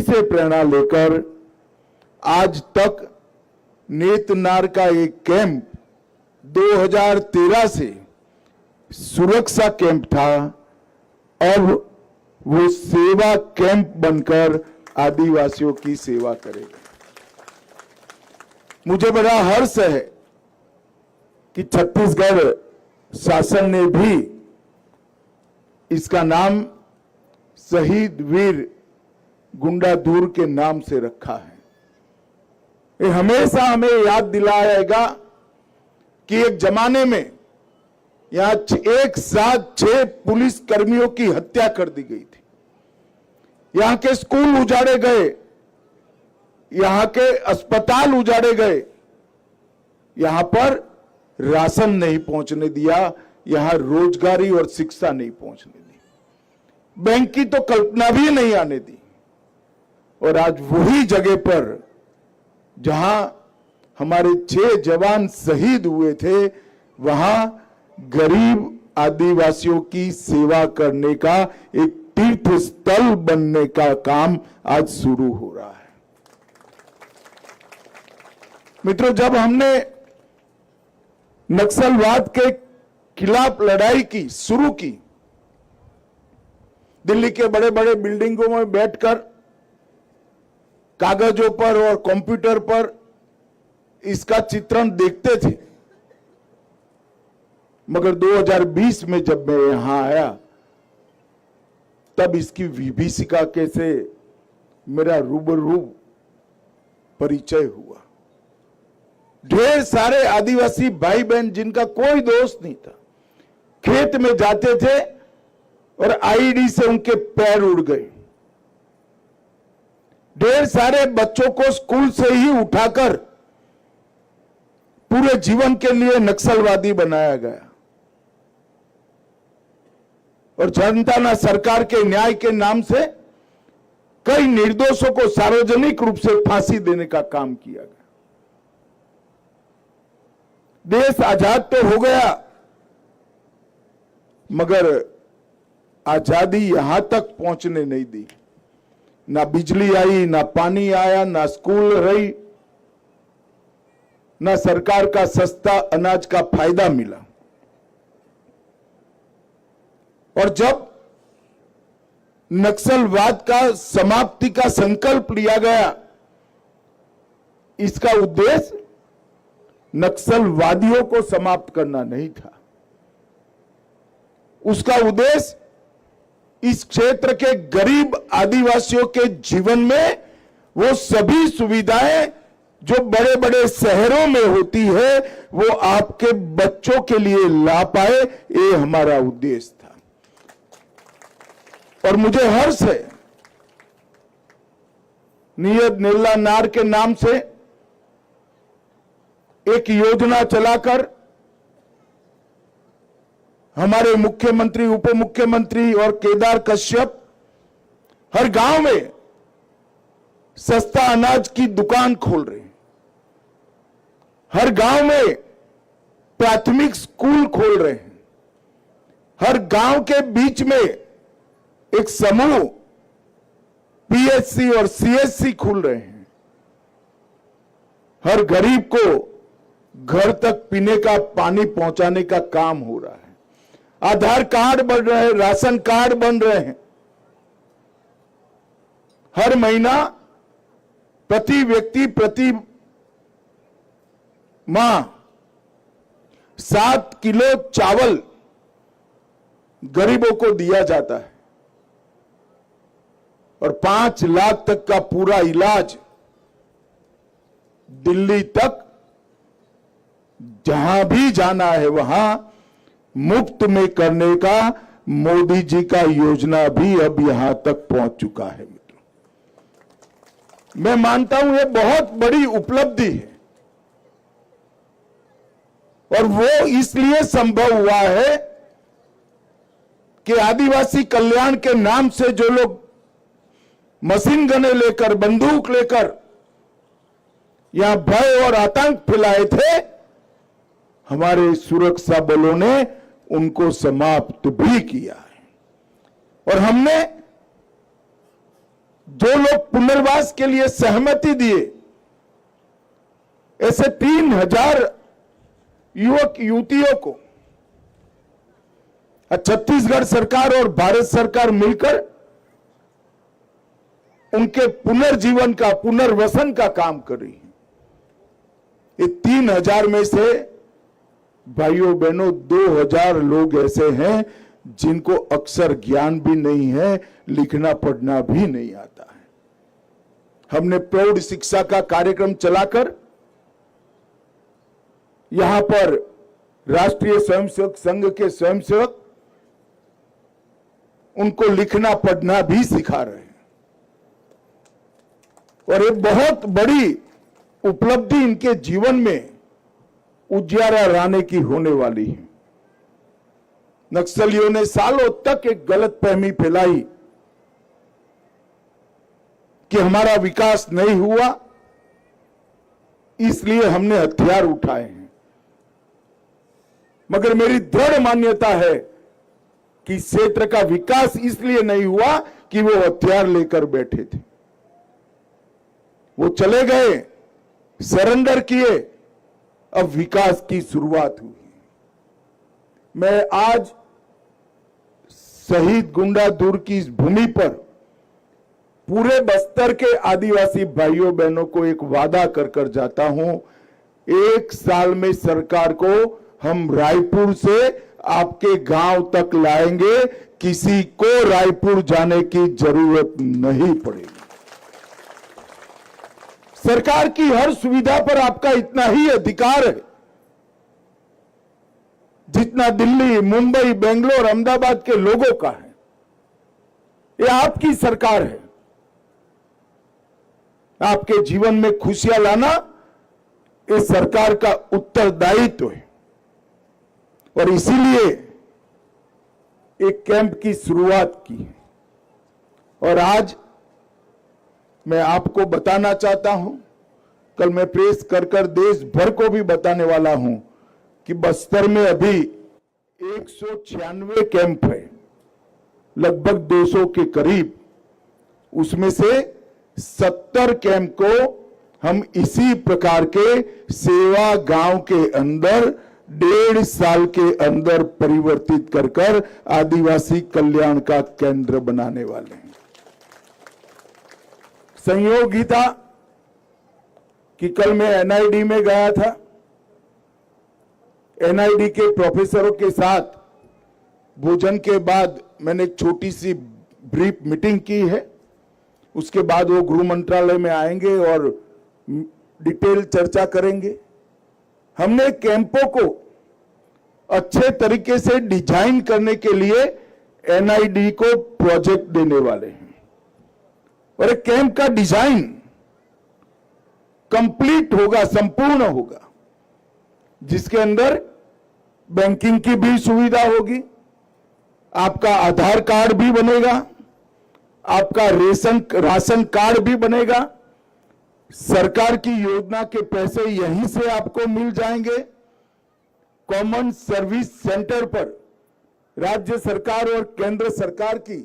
से प्रेरणा लेकर आज तक नेतनार का एक कैंप 2013 से सुरक्षा कैंप था, अब वो सेवा कैंप बनकर आदिवासियों की सेवा करेगा। मुझे बड़ा हर्ष है कि छत्तीसगढ़ शासन ने भी इसका नाम शहीद वीर गुंडाधुर के नाम से रखा है। ये हमेशा हमें याद दिलाएगा कि एक जमाने में यहां एक साथ 6 पुलिस कर्मियों की हत्या कर दी गई थी। यहां के स्कूल उजाड़े गए, यहां के अस्पताल उजाड़े गए, यहां पर राशन नहीं पहुंचने दिया, यहां रोजगारी और शिक्षा नहीं पहुंचने दी, बैंक की तो कल्पना भी नहीं आने दी। और आज वही जगह पर जहां हमारे 6 जवान शहीद हुए थे, वहां गरीब आदिवासियों की सेवा करने का एक तीर्थ स्थल बनने का काम आज शुरू हो रहा है। मित्रों, जब हमने नक्सलवाद के खिलाफ लड़ाई शुरू की, दिल्ली के बड़े बड़े बिल्डिंगों में बैठकर कागजों पर और कंप्यूटर पर इसका चित्रण देखते थे, मगर 2020 में जब मैं यहां आया तब इसकी विभीषिका से मेरा रूबरू परिचय हुआ। ढेर सारे आदिवासी भाई बहन जिनका कोई दोस्त नहीं था, खेत में जाते थे और आईडी से उनके पैर उड़ गए। ढेर सारे बच्चों को स्कूल से ही उठाकर पूरे जीवन के लिए नक्सलवादी बनाया गया। और जनता ना सरकार के न्याय के नाम से कई निर्दोषों को सार्वजनिक रूप से फांसी देने का काम किया गया। देश आजाद तो हो गया, मगर आजादी यहां तक पहुंचने नहीं दी। ना बिजली आई, ना पानी आया, ना स्कूल रही, ना सरकार का सस्ता अनाज का फायदा मिला। और जब नक्सलवाद का समाप्ति का संकल्प लिया गया, इसका उद्देश्य नक्सलवादियों को समाप्त करना नहीं था। उसका उद्देश्य इस क्षेत्र के गरीब आदिवासियों के जीवन में वो सभी सुविधाएं जो बड़े बड़े शहरों में होती है, वो आपके बच्चों के लिए ला पाए, ये हमारा उद्देश्य था। और मुझे हर्ष है, नियत नेल्ला नार के नाम से एक योजना चलाकर हमारे मुख्यमंत्री, उप मुख्यमंत्री और केदार कश्यप हर गांव में सस्ता अनाज की दुकान खोल रहे हैं, हर गांव में प्राथमिक स्कूल खोल रहे हैं, हर गांव के बीच में एक समूह पीएचसी और सीएचसी खुल रहे हैं, हर गरीब को घर तक पीने का पानी पहुंचाने का काम हो रहा है, आधार कार्ड बन रहे हैं, राशन कार्ड बन रहे हैं। हर महीना प्रति व्यक्ति प्रति माह 7 किलो चावल गरीबों को दिया जाता है और 5 लाख तक का पूरा इलाज दिल्ली तक जहां भी जाना है वहां मुफ्त में करने का मोदी जी का योजना भी अब यहां तक पहुंच चुका है। मित्रों, मैं मानता हूं यह बहुत बड़ी उपलब्धि है और वो इसलिए संभव हुआ है कि आदिवासी कल्याण के नाम से जो लोग मशीन गने लेकर, बंदूक लेकर यहां भय और आतंक फैलाए थे, हमारे सुरक्षा बलों ने उनको समाप्त भी किया है। और हमने जो लोग पुनर्वास के लिए सहमति दिए, ऐसे 3000 युवक युवतियों को छत्तीसगढ़ सरकार और भारत सरकार मिलकर उनके पुनर्जीवन का, पुनर्वसन का काम कर रही है। ये 3000 में से भाइयों बहनों 2000 लोग ऐसे हैं जिनको अक्षर ज्ञान भी नहीं है, लिखना पढ़ना भी नहीं आता है। हमने प्रौढ़ शिक्षा का कार्यक्रम चलाकर यहां पर राष्ट्रीय स्वयंसेवक संघ के स्वयंसेवक उनको लिखना पढ़ना भी सिखा रहे हैं और एक बहुत बड़ी उपलब्धि इनके जीवन में उजियारा लाने की होने वाली है। नक्सलियों ने सालों तक एक गलतफहमी फैलाई कि हमारा विकास नहीं हुआ, इसलिए हमने हथियार उठाए हैं। मगर मेरी दृढ़ मान्यता है कि इस क्षेत्र का विकास इसलिए नहीं हुआ कि वो हथियार लेकर बैठे थे। वो चले गए, सरेंडर किए, अब विकास की शुरुआत हुई। मैं आज शहीद गुंडाधुर की इस भूमि पर पूरे बस्तर के आदिवासी भाइयों बहनों को एक वादा कर कर जाता हूं, 1 साल में सरकार को हम रायपुर से आपके गांव तक लाएंगे, किसी को रायपुर जाने की जरूरत नहीं पड़ेगी। सरकार की हर सुविधा पर आपका इतना ही अधिकार है जितना दिल्ली, मुंबई, बेंगलोर, अहमदाबाद के लोगों का है। ये आपकी सरकार है। आपके जीवन में खुशियां लाना इस सरकार का उत्तरदायित्व है और इसीलिए एक कैंप की शुरुआत की है। और आज मैं आपको बताना चाहता हूं, कल मैं प्रेस कर कर देश भर को भी बताने वाला हूं कि बस्तर में अभी 196 कैंप है, लगभग 200 के करीब। उसमें से 70 कैंप को हम इसी प्रकार के सेवा गांव के अंदर 1.5 साल के अंदर परिवर्तित कर कर आदिवासी कल्याण का केंद्र बनाने वाले हैं। संयोग ही था कि कल मैं एनआईडी में गया था। एनआईडी के प्रोफेसरों के साथ भोजन के बाद मैंने एक छोटी सी ब्रीफ मीटिंग की है। उसके बाद वो गृह मंत्रालय में आएंगे और डिटेल चर्चा करेंगे। हमने कैंपों को अच्छे तरीके से डिजाइन करने के लिए एनआईडी को प्रोजेक्ट देने वाले हैं और एक कैंप का डिजाइन कंप्लीट होगा, संपूर्ण होगा, जिसके अंदर बैंकिंग की भी सुविधा होगी, आपका आधार कार्ड भी बनेगा, आपका राशन कार्ड भी बनेगा, सरकार की योजना के पैसे यहीं से आपको मिल जाएंगे। कॉमन सर्विस सेंटर पर राज्य सरकार और केंद्र सरकार की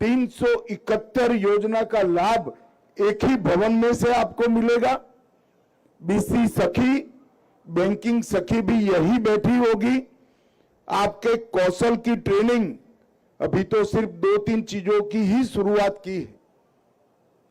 371 योजना का लाभ एक ही भवन में से आपको मिलेगा। बीसी सखी, बैंकिंग सखी भी यही बैठी होगी। आपके कौशल की ट्रेनिंग अभी तो सिर्फ 2-3 चीजों की ही शुरुआत की है,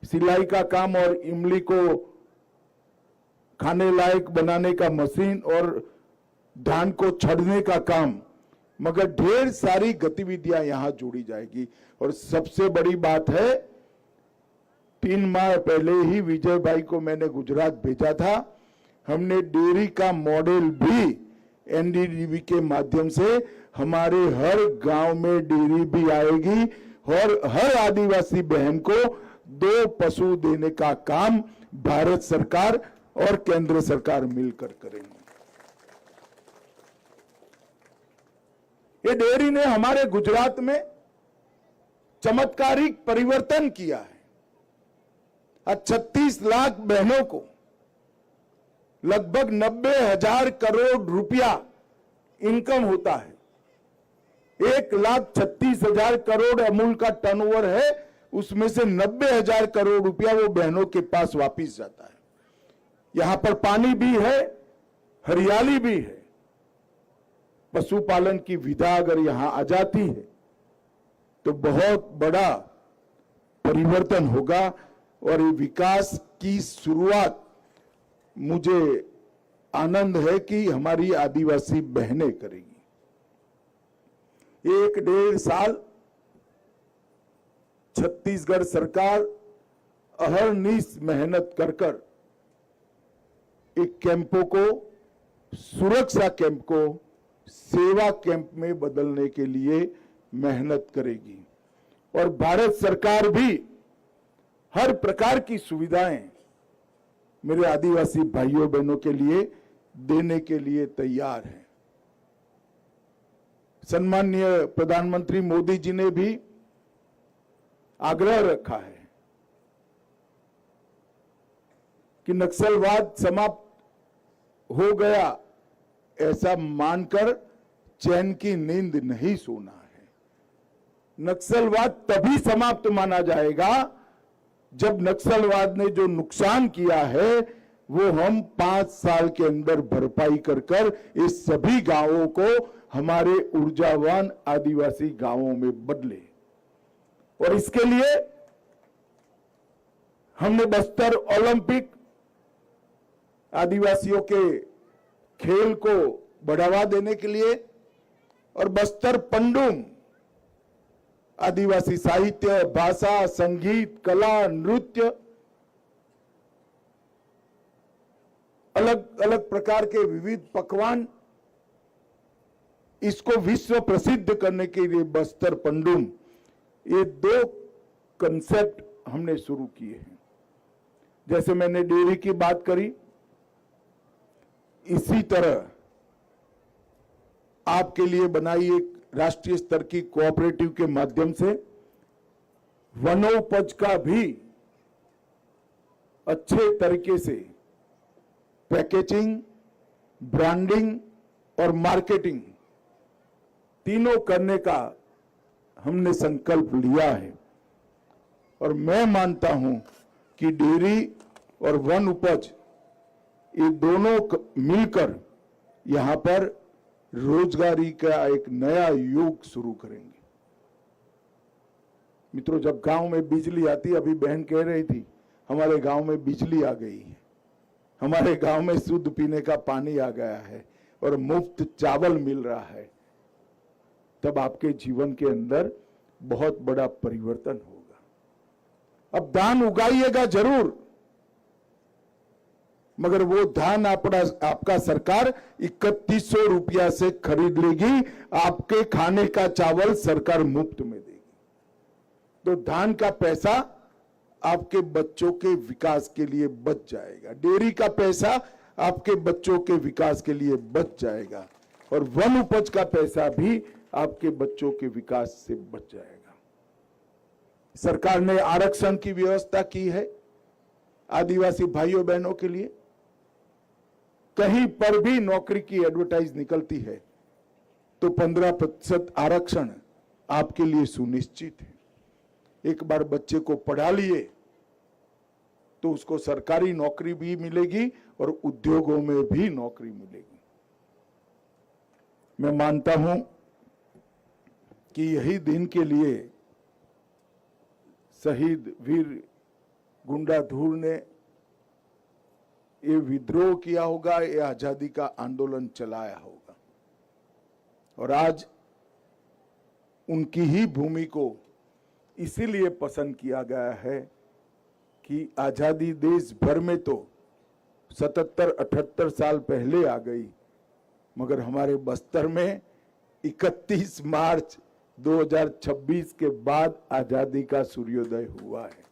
सिलाई का काम और इमली को खाने लायक बनाने का मशीन और धान को छड़ने का काम, मगर ढेर सारी गतिविधियां यहां जोड़ी जाएगी। और सबसे बड़ी बात है, 3 माह पहले ही विजय भाई को मैंने गुजरात भेजा था। हमने डेयरी का मॉडल भी एनडीडीबी के माध्यम से हमारे हर गांव में डेयरी भी आएगी और हर आदिवासी बहन को 2 पशु देने का काम भारत सरकार और केंद्र सरकार मिलकर करेंगे। ये डेयरी ने हमारे गुजरात में चमत्कारिक परिवर्तन किया है। आज 36 लाख बहनों को लगभग 90,000 करोड़ रुपया इनकम होता है। 1,36,000 करोड़ अमूल का टर्नओवर है, उसमें से 90,000 करोड़ रुपया वो बहनों के पास वापिस जाता है। यहां पर पानी भी है, हरियाली भी है। पशुपालन की विधा अगर यहां आ जाती है तो बहुत बड़ा परिवर्तन होगा और ये विकास की शुरुआत मुझे आनंद है कि हमारी आदिवासी बहनें करेगी। 1-1.5 साल छत्तीसगढ़ सरकार अहरनिश मेहनत कर कर एक कैंपों को, सुरक्षा कैंप को सेवा कैंप में बदलने के लिए मेहनत करेगी और भारत सरकार भी हर प्रकार की सुविधाएं मेरे आदिवासी भाइयों बहनों के लिए देने के लिए तैयार है। सम्माननीय प्रधानमंत्री मोदी जी ने भी आग्रह रखा है कि नक्सलवाद समाप्त हो गया ऐसा मानकर चैन की नींद नहीं सोना है। नक्सलवाद तभी समाप्त माना जाएगा जब नक्सलवाद ने जो नुकसान किया है वो हम 5 साल के अंदर भरपाई कर कर इस सभी गांवों को हमारे ऊर्जावान आदिवासी गांवों में बदले। और इसके लिए हमने बस्तर ओलंपिक, आदिवासियों के खेल को बढ़ावा देने के लिए, और बस्तर पंडुम, आदिवासी साहित्य, भाषा, संगीत, कला, नृत्य, अलग अलग प्रकार के विविध पकवान, इसको विश्व प्रसिद्ध करने के लिए बस्तर पंडुम, ये 2 कंसेप्ट हमने शुरू किए हैं। जैसे मैंने डेयरी की बात करी, इसी तरह आपके लिए बनाई एक राष्ट्रीय स्तर की कोऑपरेटिव के माध्यम से वनोपज का भी अच्छे तरीके से पैकेजिंग, ब्रांडिंग और मार्केटिंग तीनों करने का हमने संकल्प लिया है। और मैं मानता हूं कि डेयरी और वन उपज, ये दोनों मिलकर यहां पर रोजगारी का एक नया युग शुरू करेंगे। मित्रों, जब गांव में बिजली आती, अभी बहन कह रही थी हमारे गांव में बिजली आ गई है, हमारे गांव में शुद्ध पीने का पानी आ गया है और मुफ्त चावल मिल रहा है, तब आपके जीवन के अंदर बहुत बड़ा परिवर्तन होगा। अब धान उगाइएगा जरूर, मगर वो धान आपका सरकार 3100 रुपया से खरीद लेगी, आपके खाने का चावल सरकार मुफ्त में देगी। तो धान का पैसा आपके बच्चों के विकास के लिए बच जाएगा, डेयरी का पैसा आपके बच्चों के विकास के लिए बच जाएगा, और वन उपज का पैसा भी आपके बच्चों के विकास से बच जाएगा। सरकार ने आरक्षण की व्यवस्था की है आदिवासी भाइयों बहनों के लिए। कहीं पर भी नौकरी की एडवर्टाइज निकलती है तो 15% आरक्षण आपके लिए सुनिश्चित है। एक बार बच्चे को पढ़ा लिए तो उसको सरकारी नौकरी भी मिलेगी और उद्योगों में भी नौकरी मिलेगी। मैं मानता हूं कि यही दिन के लिए शहीद वीर गुंडाधुर ने ये विद्रोह किया होगा, ये आजादी का आंदोलन चलाया होगा, और आज उनकी ही भूमि को इसीलिए पसंद किया गया है कि आजादी देश भर में तो 77-78 साल पहले आ गई, मगर हमारे बस्तर में 31 मार्च 2026 के बाद आजादी का सूर्योदय हुआ है।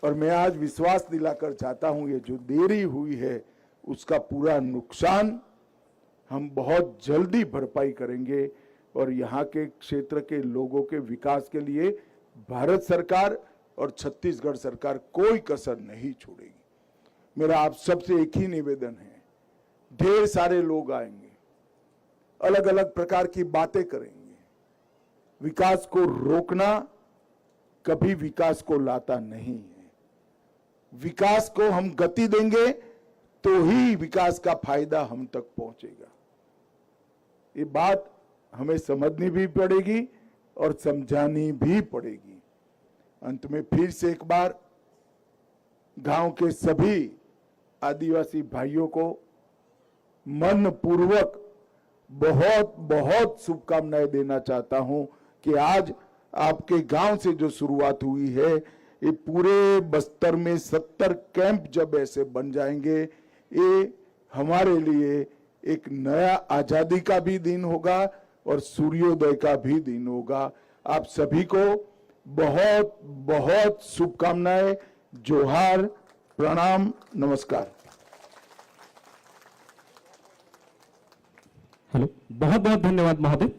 और मैं आज विश्वास दिलाकर चाहता हूं, ये जो देरी हुई है उसका पूरा नुकसान हम बहुत जल्दी भरपाई करेंगे, और यहाँ के क्षेत्र के लोगों के विकास के लिए भारत सरकार और छत्तीसगढ़ सरकार कोई कसर नहीं छोड़ेगी। मेरा आप सबसे एक ही निवेदन है, ढेर सारे लोग आएंगे, अलग अलग प्रकार की बातें करेंगे, विकास को रोकना कभी विकास को लाता नहीं है। विकास को हम गति देंगे तो ही विकास का फायदा हम तक पहुंचेगा। ये बात हमें समझनी भी पड़ेगी और समझानी भी पड़ेगी। अंत में फिर से एक बार गांव के सभी आदिवासी भाइयों को मन पूर्वक बहुत बहुत शुभकामनाएं देना चाहता हूं कि आज आपके गांव से जो शुरुआत हुई है, ये पूरे बस्तर में 70 कैंप जब ऐसे बन जाएंगे, ये हमारे लिए एक नया आजादी का भी दिन होगा और सूर्योदय का भी दिन होगा। आप सभी को बहुत बहुत शुभकामनाएं। जोहार, प्रणाम, नमस्कार। हेलो, बहुत बहुत धन्यवाद महोदय।